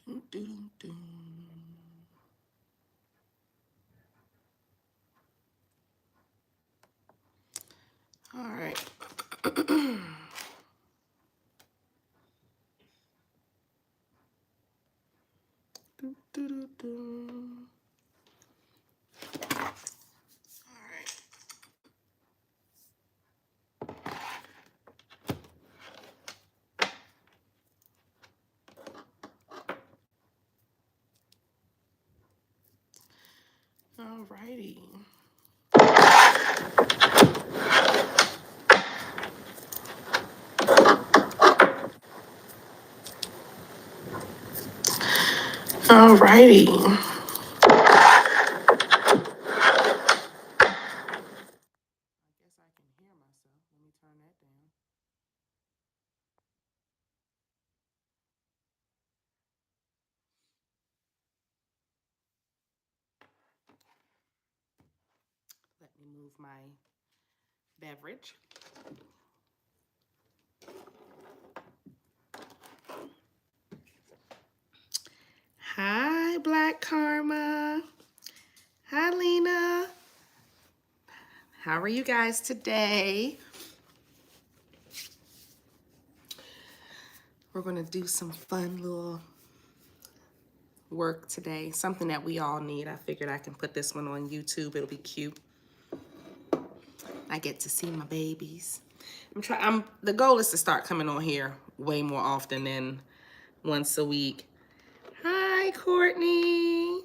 Dun, dun, dun. All right. Dun, dun, dun, dun. All right. All righty. All righty. I guess I can hear myself. Let me turn that down. Let me move my beverage. Hi, Black Karma. Hi, Lena. How are you guys today? We're going to do some fun little work today. Something that we all need. I figured I can put this one on YouTube. It'll be cute. I get to see my babies. The goal is to start coming on here way more often than once a week. Hi, Courtney.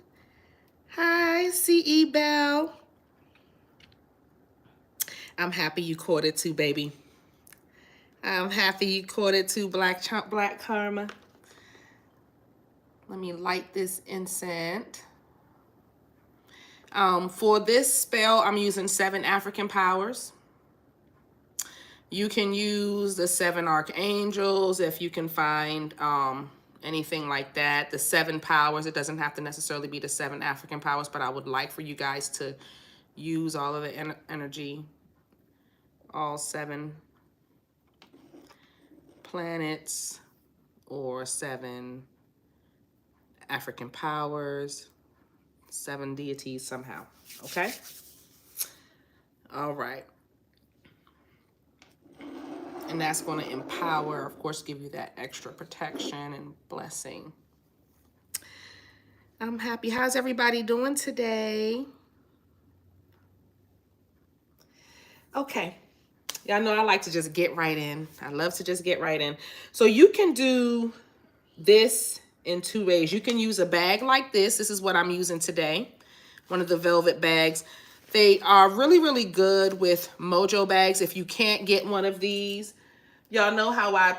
Hi, CE Bell. I'm happy you caught it too, baby. I'm happy you caught it too, Black Karma. Let me light this incense. For this spell, I'm using 7 African powers. You can use the 7 archangels if you can find anything like that. The 7 powers, it doesn't have to necessarily be the 7 African powers, but I would like for you guys to use all of the energy, all 7 planets or 7 African powers, 7 deities somehow, okay? All right. And that's going to empower, of course, give you that extra protection and blessing. I'm happy. How's everybody doing today? Okay. Y'all know I like to just get right in. I love to just get right in. So you can do this in 2 ways. You can use a bag like this. This is what I'm using today. One of the velvet bags. They are really, really good with Mojo bags. If you can't get one of these, y'all know how I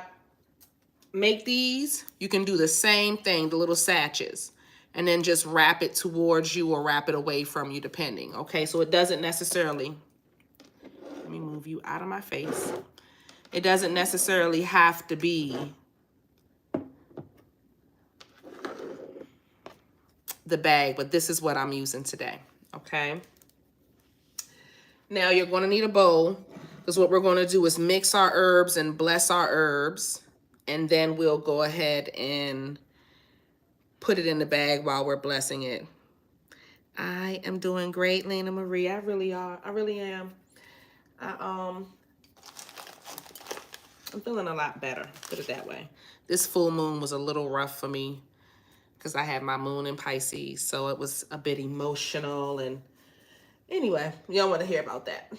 make these? You can do the same thing, the little sachets, and then just wrap it towards you or wrap it away from you, depending. Okay, so it doesn't necessarily, let me move you out of my face. It doesn't necessarily have to be the bag, but this is what I'm using today, okay? Now you're gonna need a bowl, because what we're gonna do is mix our herbs and bless our herbs, and then we'll go ahead and put it in the bag while we're blessing it. I am doing great, Lena Marie. I really are. I really am. I'm feeling a lot better, put it that way. This full moon was a little rough for me because I had my moon in Pisces, so it was a bit emotional. And anyway, you don't want to hear about that.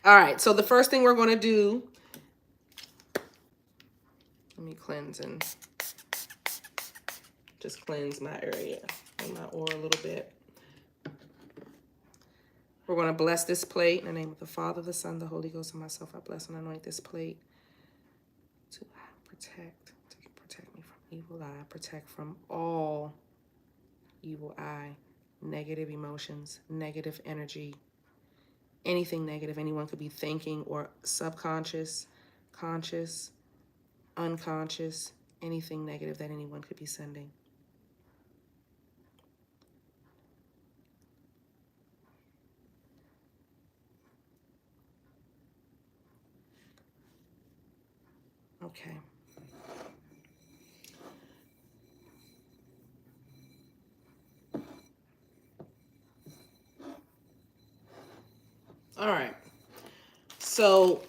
All right, so the first thing we're going to do, let me cleanse and just cleanse my area and my aura a little bit. We're going to bless this plate in the name of the Father, the Son, the Holy Ghost, and myself. I bless and anoint this plate to protect me from evil eye, protect from all evil eye, negative emotions, negative energy, anything negative anyone could be thinking or subconscious, conscious, unconscious, anything negative that anyone could be sending. Okay. All right. So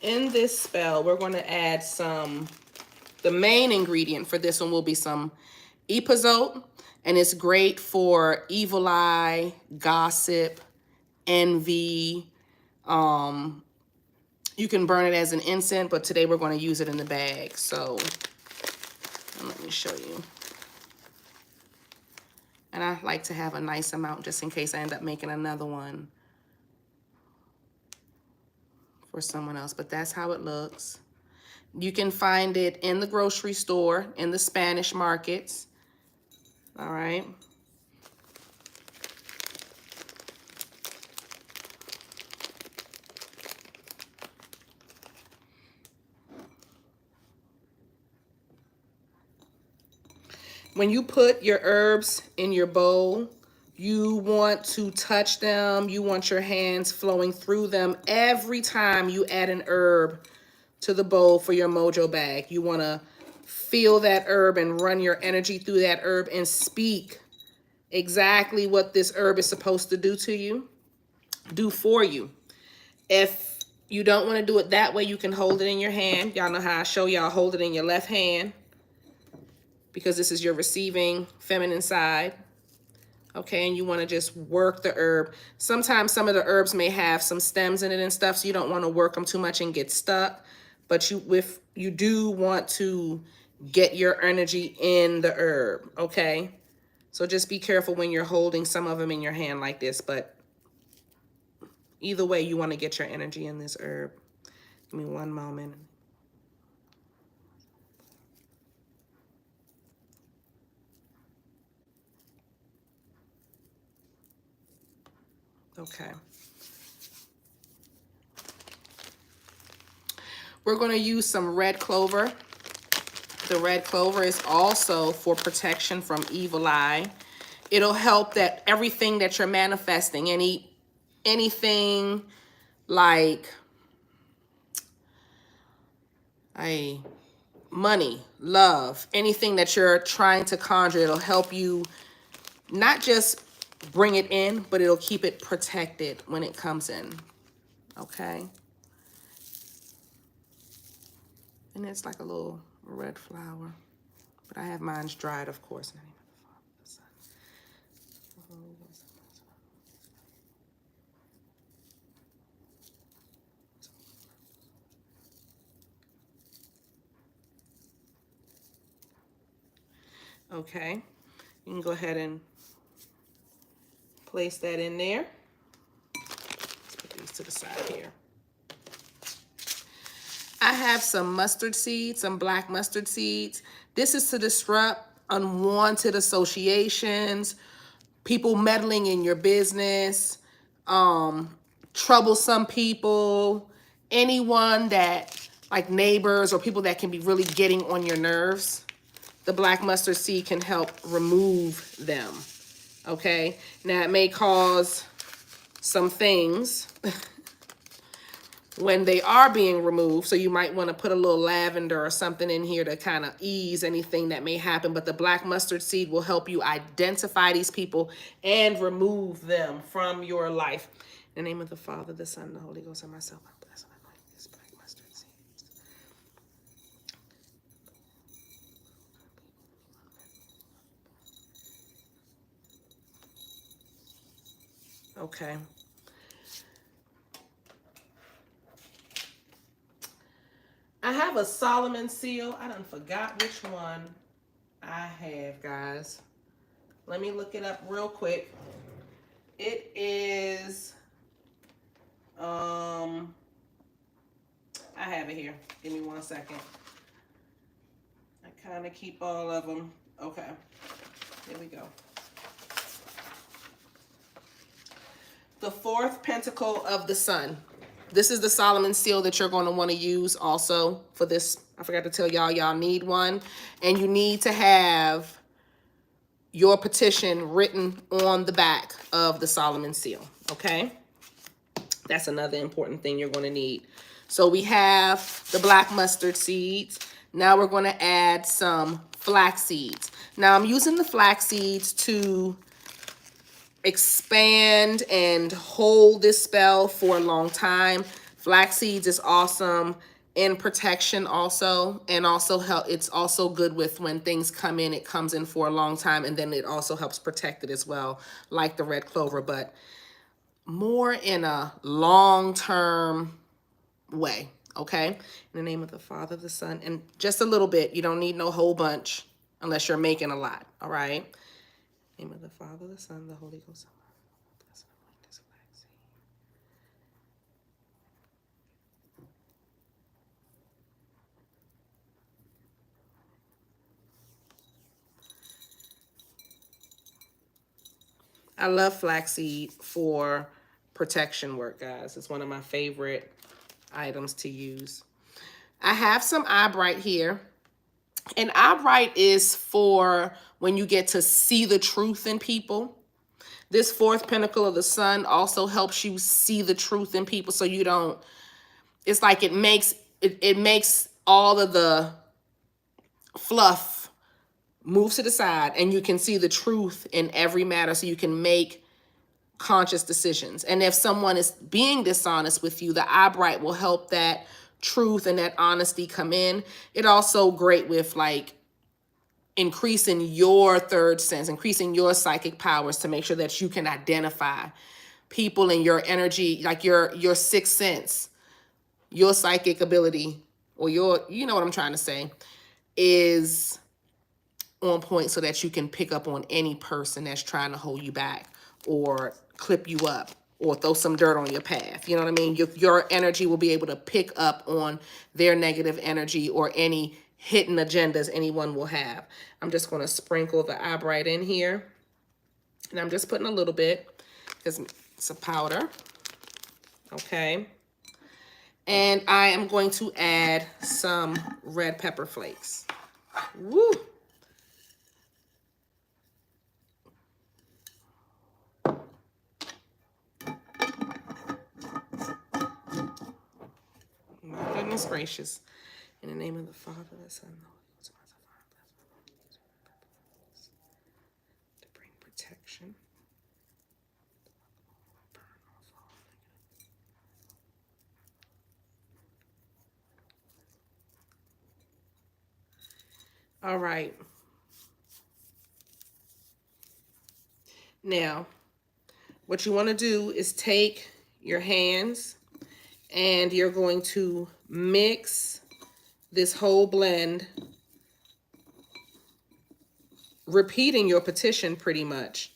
in this spell, we're going to add the main ingredient for this one will be some epazote, and it's great for evil eye, gossip, envy. You can burn it as an incense, but today we're going to use it in the bag. So let me show you. And I like to have a nice amount just in case I end up making another one for someone else. But that's how it looks. You can find it in the grocery store, in the Spanish markets. All right. When you put your herbs in your bowl, you want to touch them. You want your hands flowing through them every time you add an herb to the bowl for your Mojo bag. You want to feel that herb and run your energy through that herb and speak exactly what this herb is supposed to do to you, do for you. If you don't want to do it that way, you can hold it in your hand. Y'all know how I show y'all hold it in your left hand because this is your receiving feminine side. Okay, and you want to just work the herb. Sometimes some of the herbs may have some stems in it and stuff, so you don't want to work them too much and get stuck. But you do want to get your energy in the herb, okay? So just be careful when you're holding some of them in your hand like this, but either way, you want to get your energy in this herb. Give me one moment. Okay. We're going to use some red clover. The red clover is also for protection from evil eye. It'll help that everything that you're manifesting, anything like money, love, anything that you're trying to conjure, it'll help you not just bring it in, but it'll keep it protected when it comes in. Okay? And it's like a little red flower. But I have mine dried, of course. Okay. You can go ahead and place that in there. Let's put these to the side here. I have some mustard seeds, some black mustard seeds. This is to disrupt unwanted associations, people meddling in your business, troublesome people, anyone that, like neighbors or people that can be really getting on your nerves. The black mustard seed can help remove them, okay? Now, it may cause some things when they are being removed, so you might want to put a little lavender or something in here to kind of ease anything that may happen, but the black mustard seed will help you identify these people and remove them from your life. In the name of the Father, the Son, and the Holy Ghost, and myself, I bless and anoint this black mustard seed. Okay. I have a Solomon seal. I done forgot which one I have, guys. Let me look it up real quick. It is, I have it here. Give me 1 second. I kind of keep all of them. Okay, here we go. The fourth pentacle of the sun. This is the Solomon seal that you're going to want to use also for this. I forgot to tell y'all need one. And you need to have your petition written on the back of the Solomon seal, okay? That's another important thing you're going to need. So we have the black mustard seeds. Now we're going to add some flax seeds. Now I'm using the flax seeds to expand and hold this spell for a long time. Flax seeds is awesome in protection also, and also it's also good with when things come in, it comes in for a long time, and then it also helps protect it as well, like the red clover, but more in a long-term way. Okay, in the name of the Father, the Son, and just a little bit. You don't need no whole bunch unless you're making a lot. All right, in the name of the Father, the Son, the Holy Ghost. I love flaxseed for protection work, guys. It's one of my favorite items to use. I have some eye bright here. And eye bright is for when you get to see the truth in people. This fourth pinnacle of the sun also helps you see the truth in people, so you don't, it's like it makes all of the fluff move to the side, and you can see the truth in every matter, so you can make conscious decisions. And if someone is being dishonest with you, the eye bright will help that truth and that honesty come in. It also great with like increasing your third sense, increasing your psychic powers to make sure that you can identify people in your energy, like your sixth sense, your psychic ability, or your, you know what I'm trying to say, is on point so that you can pick up on any person that's trying to hold you back or clip you up or throw some dirt on your path. You know what I mean? Your energy will be able to pick up on their negative energy or any hidden agendas anyone will have. I'm just going to sprinkle the eye bright in here. And I'm just putting a little bit because it's a powder. Okay. And I am going to add some red pepper flakes. Woo! My goodness gracious. In the name of the Father, the Son, the Holy Ghost, to bring protection. All right. Now, what you want to do is take your hands and you're going to mix this whole blend, repeating your petition pretty much.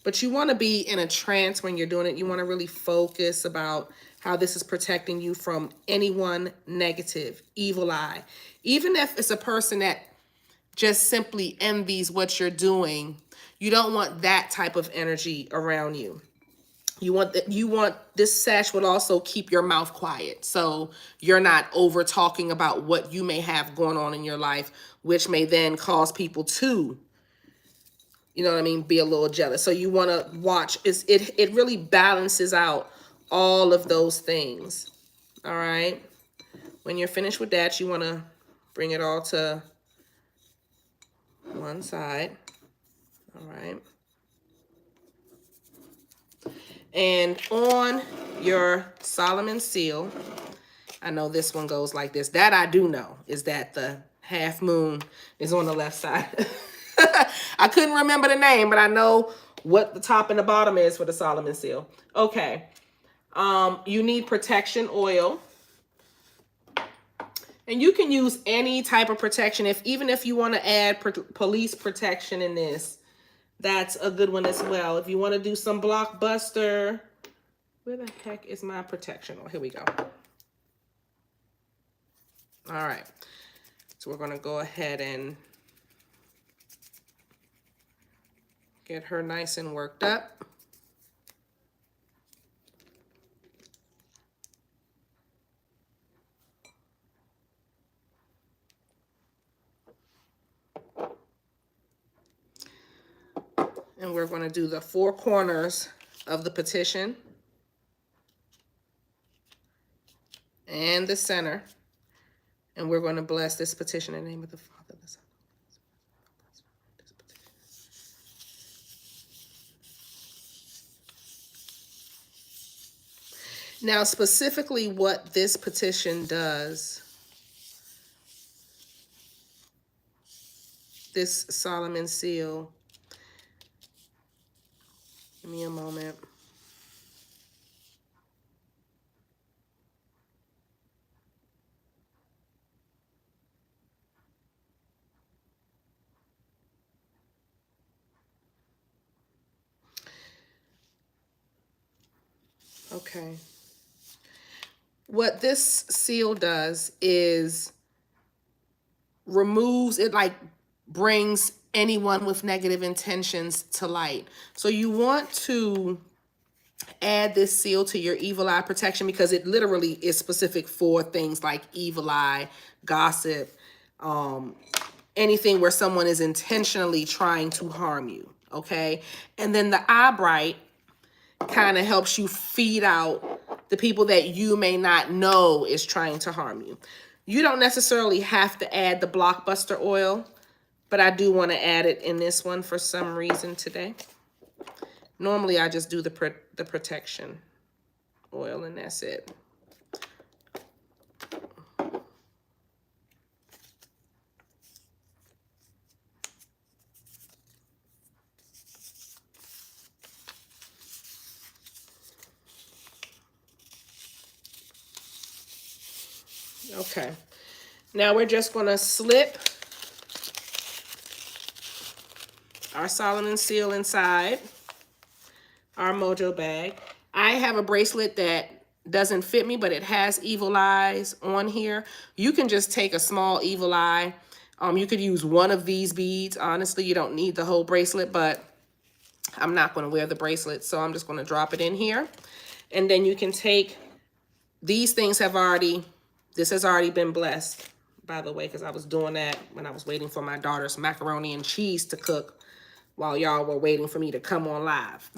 But you want to be in a trance when you're doing it. You want to really focus about how this is protecting you from anyone negative, evil eye. Even if it's a person that just simply envies what you're doing, you don't want that type of energy around you. You want this sash would also keep your mouth quiet. So you're not over talking about what you may have going on in your life, which may then cause people to, you know what I mean, be a little jealous. So you want to watch, it really balances out all of those things. All right. When you're finished with that, you want to bring it all to one side. All right. And on your Solomon seal, I know this one goes like this. That I do know is that the half moon is on the left side. I couldn't remember the name, but I know what the top and the bottom is for the Solomon seal. Okay. You need protection oil. And you can use any type of protection. Even if you want to add police protection in this, that's a good one as well. If you want to do some blockbuster, where the heck is my protection? Oh, here we go. All right. So we're going to go ahead and get her nice and worked up. And we're going to do the four corners of the petition and the center. And we're going to bless this petition in the name of the Father, the Son, this petition. Now, specifically what this petition does, this Solomon seal, give me a moment. Okay. What this seal does is removes it, like brings anyone with negative intentions to light. So you want to add this seal to your evil eye protection because it literally is specific for things like evil eye, gossip, anything where someone is intentionally trying to harm you. Okay. And then the eye bright kind of helps you feed out the people that you may not know is trying to harm you. You don't necessarily have to add the blockbuster oil, but I do want to add it in this one for some reason today. Normally I just do the protection oil and that's it. Okay, now we're just going to slip our Solomon seal inside our Mojo bag. I have a bracelet that doesn't fit me, but it has evil eyes on here. You can just take a small evil eye. You could use one of these beads. Honestly, you don't need the whole bracelet, but I'm not going to wear the bracelet, so I'm just going to drop it in here. And then you can take, these things have already, this has already been blessed, by the way, because I was doing that when I was waiting for my daughter's macaroni and cheese to cook while y'all were waiting for me to come on live.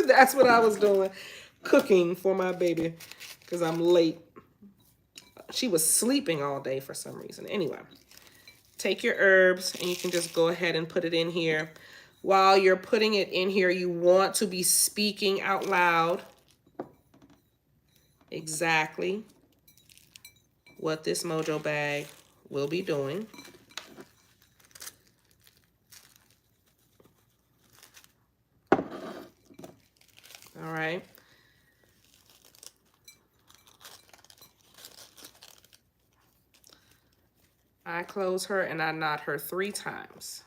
That's what I was doing, cooking for my baby because I'm late. She was sleeping all day for some reason. Anyway, take your herbs and you can just go ahead and put it in here. While you're putting it in here, you want to be speaking out loud exactly what this Mojo bag will be doing. All right. I close her and I knot her 3 times.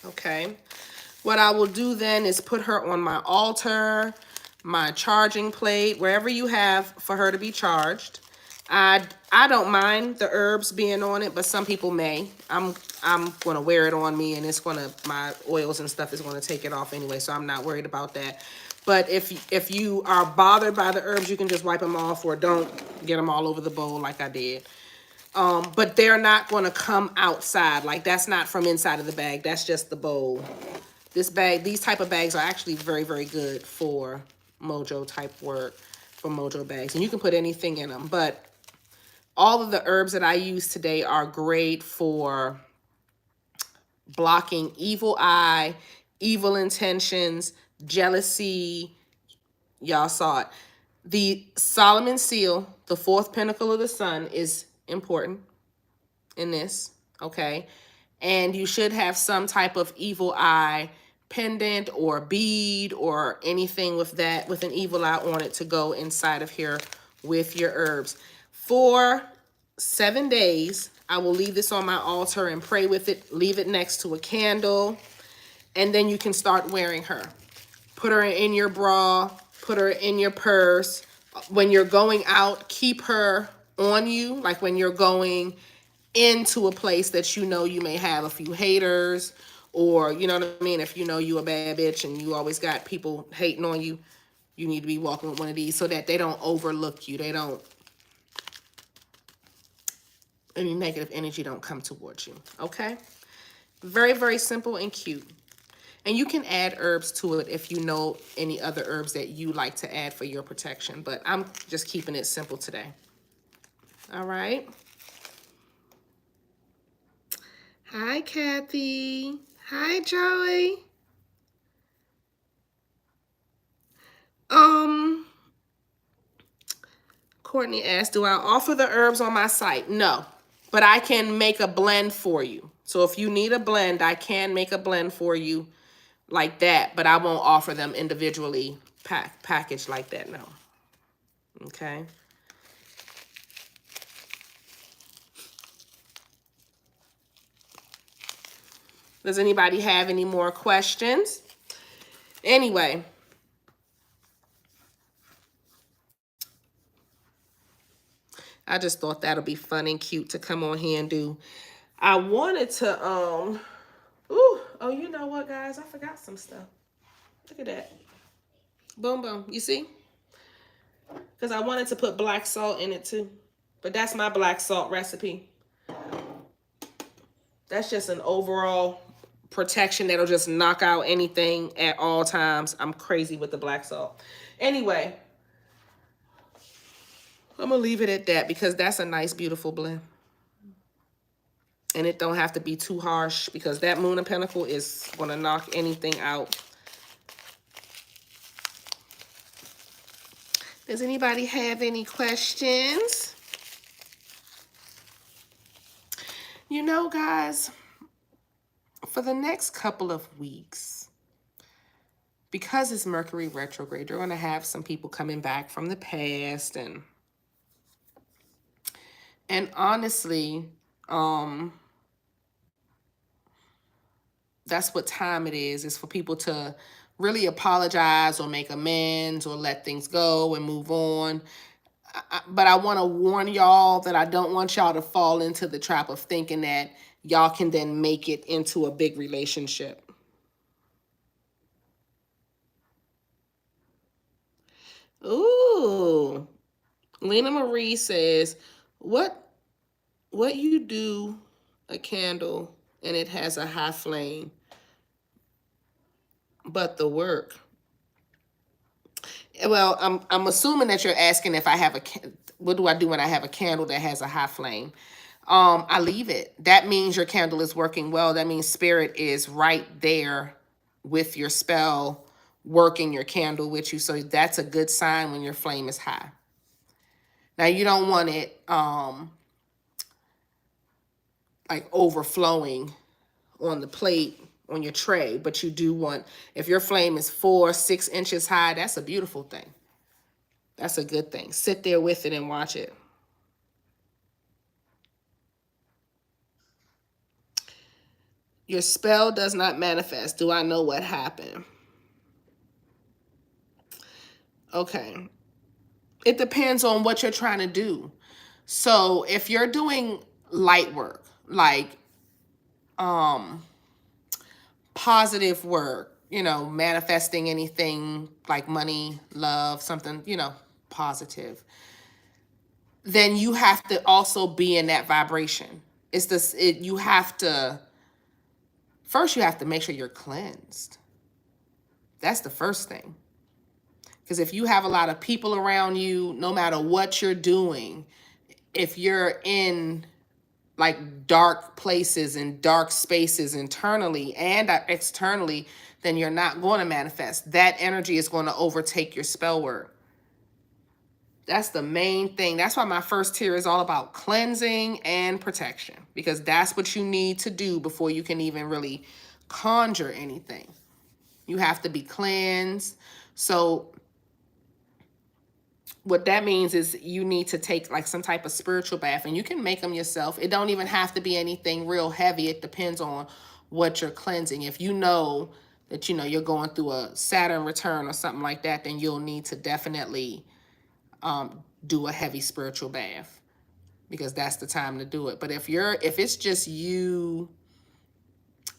Okay. What I will do then is put her on my altar, my charging plate, wherever you have for her to be charged. I don't mind the herbs being on it, but some people may. I'm going to wear it on me and it's going to, my oils and stuff is going to take it off anyway, so I'm not worried about that. But if you are bothered by the herbs, you can just wipe them off or don't get them all over the bowl like I did. But they're not going to come outside. Like that's not from inside of the bag. That's just the bowl. This bag, these type of bags are actually very, very good for Mojo type work, for Mojo bags. And you can put anything in them. But all of the herbs that I use today are great for blocking evil eye, evil intentions, jealousy. Y'all saw it. The Solomon seal, the 4th pinnacle of the sun, is important in this, okay? And you should have some type of evil eye pendant or bead or anything with that, with an evil eye on it to go inside of here with your herbs. For 7 days, I will leave this on my altar and pray with it, leave it next to a candle, and then you can start wearing her. Put her in your bra, put her in your purse. When you're going out, keep her on you, like when you're going into a place that you know you may have a few haters, or you know what I mean, if you know you a bad bitch and you always got people hating on you, you need to be walking with one of these so that they don't overlook you. They don't, any negative energy don't come towards you, okay? Very, very simple and cute. And you can add herbs to it if you know any other herbs that you like to add for your protection. But I'm just keeping it simple today. All right. Hi, Kathy. Hi, Joey. Courtney asked, do I offer the herbs on my site? No, but I can make a blend for you. So if you need a blend, I can make a blend for you like that, but I won't offer them individually packaged like that, no. Okay. Does anybody have any more questions? Anyway, I just thought that'll be fun and cute to come on here and do. I wanted to, oh, you know what, guys? I forgot some stuff. Look at that. Boom, boom. You see? Because I wanted to put black salt in it too. But that's my black salt recipe. That's just an overall protection that'll just knock out anything at all times. I'm crazy with the black salt. Anyway, I'm going to leave it at that because that's a nice, beautiful blend. And it don't have to be too harsh because that Moon of Pentacles is going to knock anything out. Does anybody have any questions? You know, guys, for the next couple of weeks, because it's Mercury retrograde, you're going to have some people coming back from the past. And honestly, that's what time it is for people to really apologize or make amends or let things go and move on. But I want to warn y'all that I don't want y'all to fall into the trap of thinking that y'all can then make it into a big relationship. Ooh. Lena Marie says, what you do a candle and it has a high flame, but the work. Well, I'm assuming that you're asking if I have what do I do when I have a candle that has a high flame? I leave it. That means your candle is working well. That means spirit is right there with your spell, working your candle with you. So that's a good sign when your flame is high. Now you don't want it like overflowing on the plate, on your tray, but you do want, if your flame is 4-6 inches high, that's a beautiful thing. That's a good thing. Sit there with it and watch it. Your spell does not manifest. Do I know what happened? Okay. It depends on what you're trying to do. So if you're doing light work, like positive work, you know, manifesting anything like money, love, something, you know, positive, then you have to also be in that vibration. It's this, you have to, first you have to make sure you're cleansed. That's the first thing. Because if you have a lot of people around you, no matter what you're doing, if you're in like dark places and dark spaces internally and externally, then you're not going to manifest. That energy is going to overtake your spell work. That's the main thing. That's why my first tier is all about cleansing and protection, because that's what you need to do before you can even really conjure anything. You have to be cleansed. So what that means is you need to take like some type of spiritual bath, and you can make them yourself. It don't even have to be anything real heavy. It depends on what you're cleansing. If you know that, you know, you're going through a Saturn return or something like that, then you'll need to definitely do a heavy spiritual bath, because that's the time to do it. But if it's just you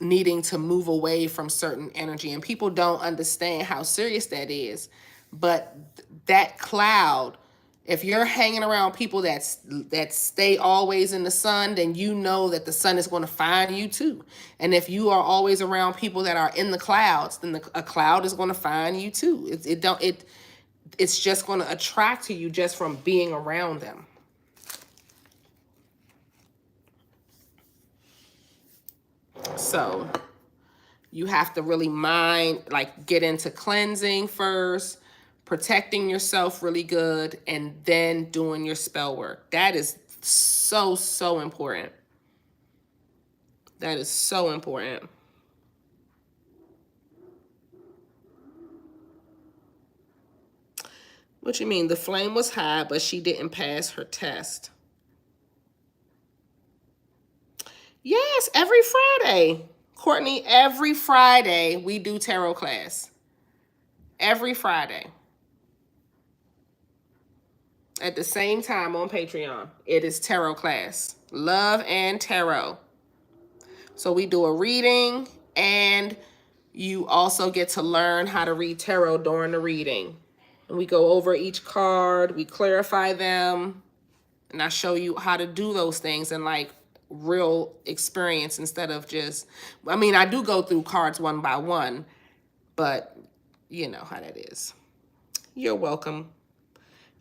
needing to move away from certain energy, and people don't understand how serious that is, but that cloud If you're hanging around people that stay always in the sun, then you know that the sun is going to find you too. And if you are always around people that are in the clouds, then a cloud is going to find you too. It's just going to attract to you just from being around them. So you have to really get into cleansing first, protecting yourself really good, and then doing your spell work. That is so, so important. That is so important. What you mean? The flame was high, but she didn't pass her test. Yes, every Friday. Courtney, every Friday we do tarot class. Every Friday. At the same time on Patreon. It is tarot class. Love and tarot. So we do a reading, and you also get to learn how to read tarot during the reading. And we go over each card, we clarify them, and I show you how to do those things in like real experience instead of just, I mean, I do go through cards one by one, but you know how that is. You're welcome.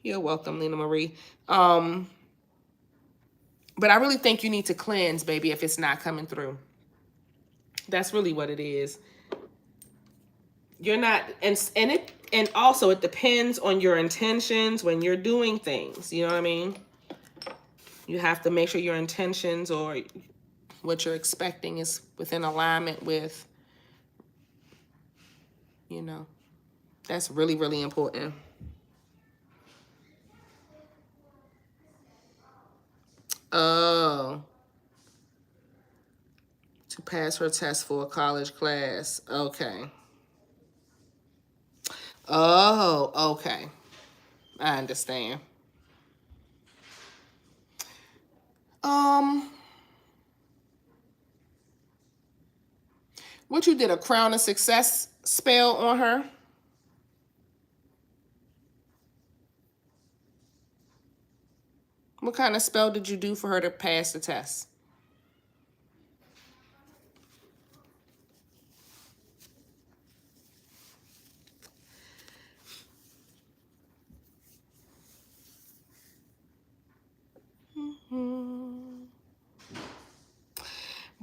You're welcome, Lena Marie. But I really think you need to cleanse, baby, if it's not coming through. That's really what it is. You're not, and also it depends on your intentions when you're doing things. You know what I mean? You have to make sure your intentions or what you're expecting is within alignment with, you know, that's really, really important. Oh, to pass her test for a college class. Okay. Oh, okay. I understand. What you did, a crown of success spell on her? What kind of spell did you do for her to pass the test?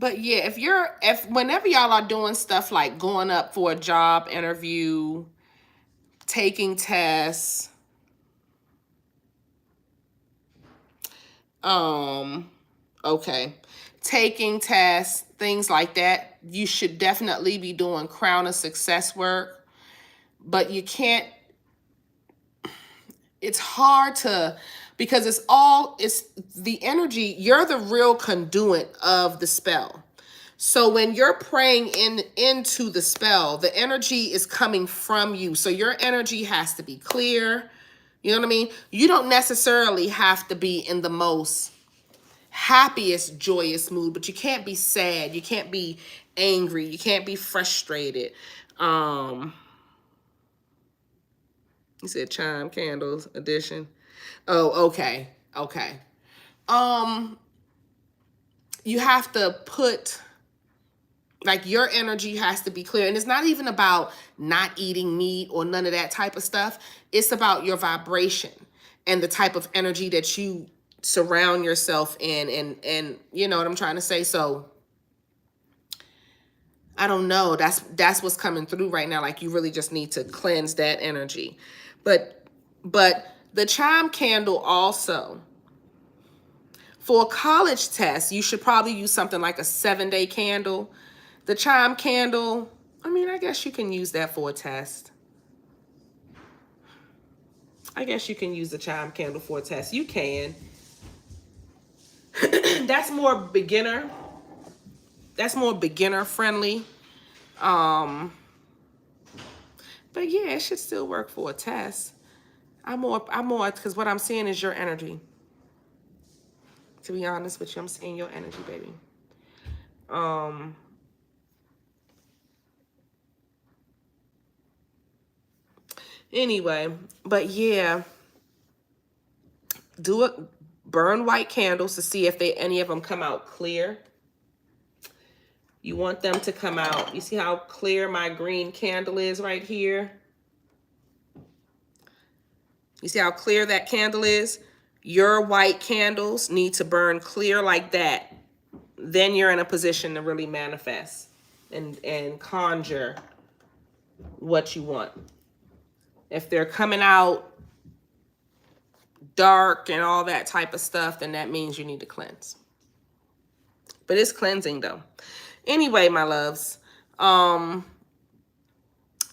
But yeah, if whenever y'all are doing stuff like going up for a job interview, taking tests, okay, taking tests, things like that, you should definitely be doing crown of success work. But you can't, it's hard to, because it's the energy, you're the real conduit of the spell. So when you're praying into the spell, the energy is coming from you. So your energy has to be clear. You know what I mean? You don't necessarily have to be in the most happiest, joyous mood, but you can't be sad. You can't be angry. You can't be frustrated. You said chime candles edition. Oh, okay. Okay. You have to put, like, your energy has to be clear. And it's not even about not eating meat or none of that type of stuff. It's about your vibration and the type of energy that you surround yourself in. And you know what I'm trying to say? So I don't know. That's what's coming through right now. Like, you really just need to cleanse that energy. But the chime candle also, for a college test, you should probably use something like a 7-day candle. The chime candle, I mean, I guess you can use that for a test. I guess you can use the chime candle for a test. You can. That's more beginner. That's more beginner friendly. But yeah, it should still work for a test. I'm more, because what I'm seeing is your energy. To be honest with you, I'm seeing your energy, baby. Anyway, but yeah, do it, burn white candles to see if any of them come out clear. You want them to come out. You see how clear my green candle is right here? You see how clear that candle is? Your white candles need to burn clear like that. Then you're in a position to really manifest and conjure what you want. If they're coming out dark and all that type of stuff, then that means you need to cleanse. But it's cleansing though. Anyway, my loves,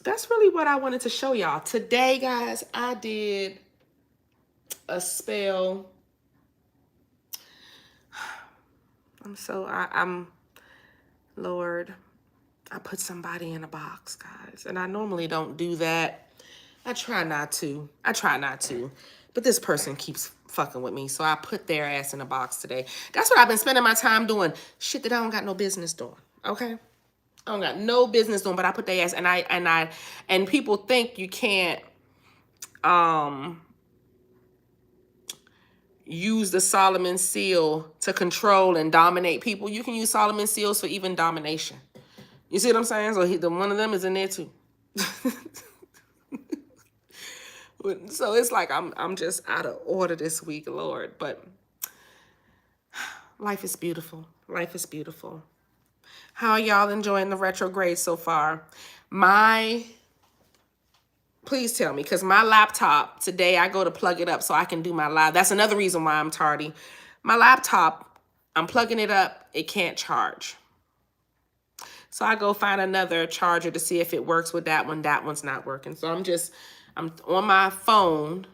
that's really what I wanted to show y'all. Today, guys, I did a spell. I'm Lord, I put somebody in a box, guys. And I normally don't do that. I try not to. But this person keeps fucking with me. So I put their ass in a box today. That's what I've been spending my time doing. Shit that I don't got no business doing. Okay? I don't got no business doing, but I put their ass, and people think you can't use the Solomon seal to control and dominate people. You can use Solomon seals for even domination. You see what I'm saying? So one of them is in there too. So it's like I'm just out of order this week, Lord. But life is beautiful. Life is beautiful. How are y'all enjoying the retrograde so far? Please tell me, because my laptop, today I go to plug it up so I can do my live. That's another reason why I'm tardy. My laptop, I'm plugging it up, it can't charge. So I go find another charger to see if it works with that one. That one's not working. So I'm on my phone,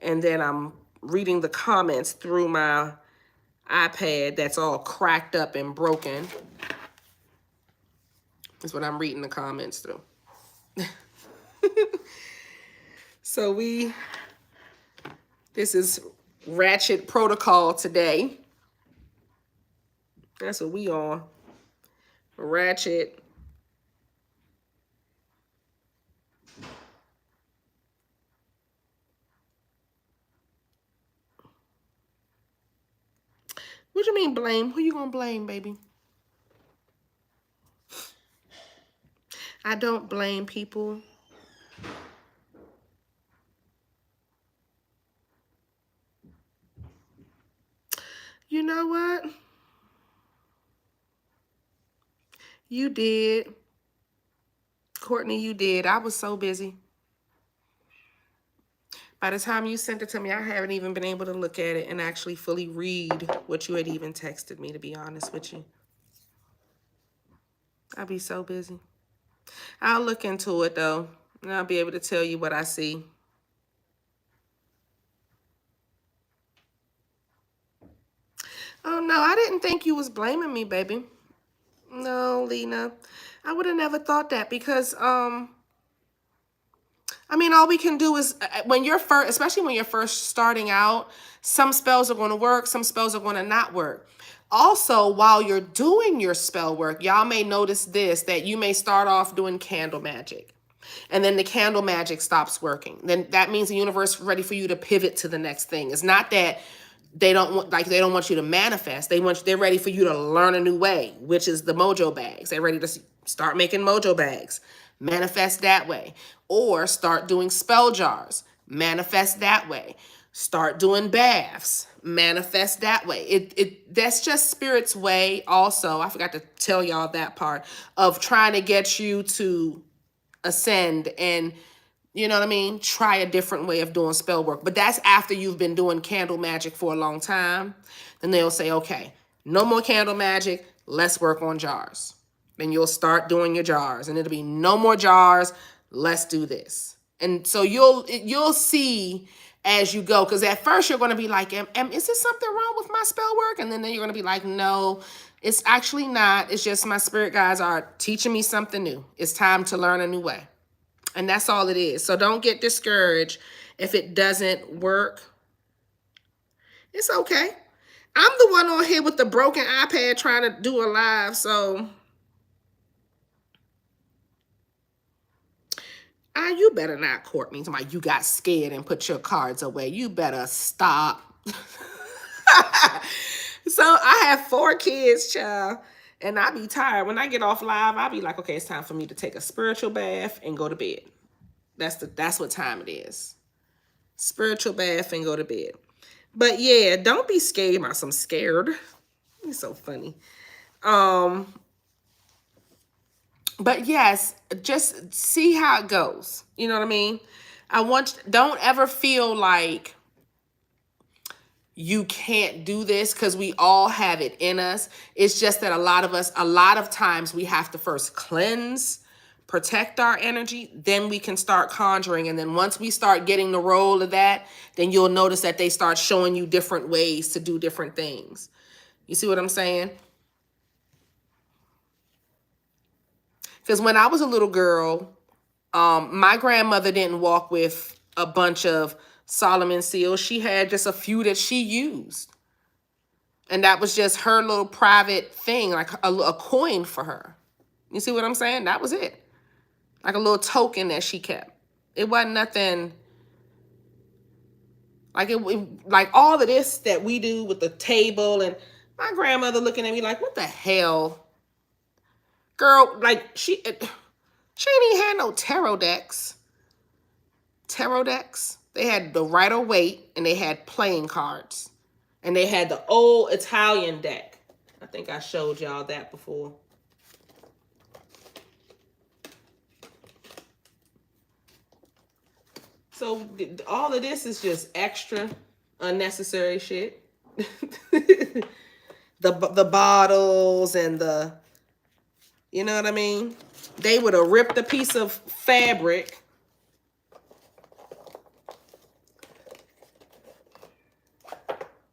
and then I'm reading the comments through my iPad that's all cracked up and broken. That's what I'm reading the comments through. So this is Ratchet Protocol today. That's what we on. Ratchet. What you mean blame? Who you gonna blame, baby? I don't blame people. You know what? You did. Courtney, you did. I was so busy. By the time you sent it to me, I haven't even been able to look at it and actually fully read what you had even texted me, to be honest with you. I'll be so busy. I'll look into it, though, and I'll be able to tell you what I see. Oh, no, I didn't think you was blaming me, baby. No, Lena. I would have never thought that because, I mean, all we can do is, when you're first, especially when you're first starting out, some spells are going to work, some spells are going to not work. Also, while you're doing your spell work, y'all may notice this, that you may start off doing candle magic. And then the candle magic stops working. Then that means the universe is ready for you to pivot to the next thing. It's not that they don't want you to manifest. They're ready for you to learn a new way, which is the Mojo bags. They're ready to start making Mojo bags. Manifest that way. Or start doing spell jars. Manifest that way. Start doing baths. Manifest that way. That's just Spirit's way also. I forgot to tell y'all that part of trying to get you to ascend and, you know what I mean, try a different way of doing spell work. But that's after you've been doing candle magic for a long time. Then they'll say, okay, no more candle magic. Let's work on jars. Then you'll start doing your jars, and it'll be no more jars. Let's do this. And so you'll see as you go, because at first you're going to be like, is there something wrong with my spell work? And then you're going to be like, no, it's actually not. It's just my spirit guides are teaching me something new. It's time to learn a new way. And that's all it is. So don't get discouraged if it doesn't work. It's okay. I'm the one on here with the broken iPad trying to do a live, so you better not court me. Somebody, you got scared and put your cards away. You better stop. So I have 4 kids, child, and I be tired. When I get off live, I be like, okay, it's time for me to take a spiritual bath and go to bed. That's what time it is. Spiritual bath and go to bed. But yeah, don't be scared. I'm scared. It's so funny. But yes, just see how it goes. You know what I mean? Don't ever feel like you can't do this, because we all have it in us. It's just that a lot of times we have to first cleanse, protect our energy, then we can start conjuring. And then once we start getting the roll of that, then you'll notice that they start showing you different ways to do different things. You see what I'm saying? Because when I was a little girl, my grandmother didn't walk with a bunch of Solomon seals. She had just a few that she used. And that was just her little private thing, like a coin for her. You see what I'm saying? That was it. Like a little token that she kept. It wasn't nothing, like all of this that we do with the table, and my grandmother looking at me like, what the hell? Girl, like she ain't even had no tarot decks. Tarot decks. They had the Rider-Waite, and they had playing cards. And they had the old Italian deck. I think I showed y'all that before. So all of this is just extra unnecessary shit. the bottles and the, you know what I mean? They would have ripped a piece of fabric.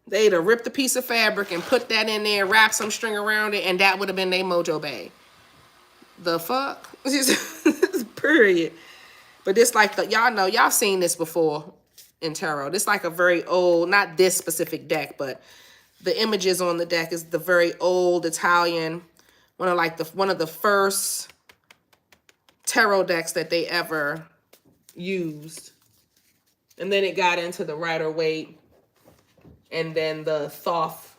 They'd have ripped a piece of fabric and put that in there, wrap some string around it, and that would have been their Mojo bag. The fuck? Period. But this like y'all know, y'all seen this before in tarot. This like a very old, not this specific deck, but the images on the deck is the very old Italian, one of the first tarot decks that they ever used. And then it got into the Rider-Waite, and then the Thoth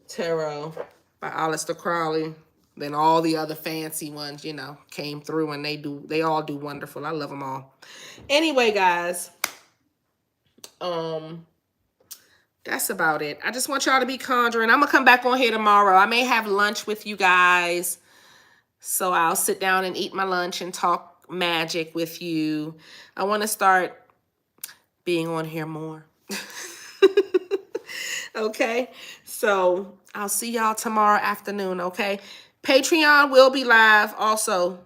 Tarot by Aleister Crowley. Then all the other fancy ones, you know, came through, and they all do wonderful. I love them all. Anyway, guys, that's about it. I just want y'all to be conjuring. I'm gonna come back on here tomorrow. I may have lunch with you guys, so I'll sit down and eat my lunch and talk magic with you. I want to start being on here more. Okay, so I'll see y'all tomorrow afternoon. Okay, Patreon will be live also,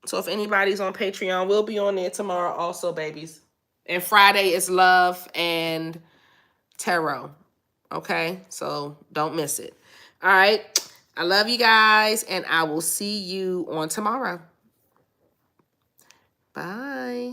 so if anybody's on Patreon, we'll be on there tomorrow also, babies. And Friday is love and tarot. Okay, so don't miss it. All right, I love you guys, and I will see you on tomorrow. Bye.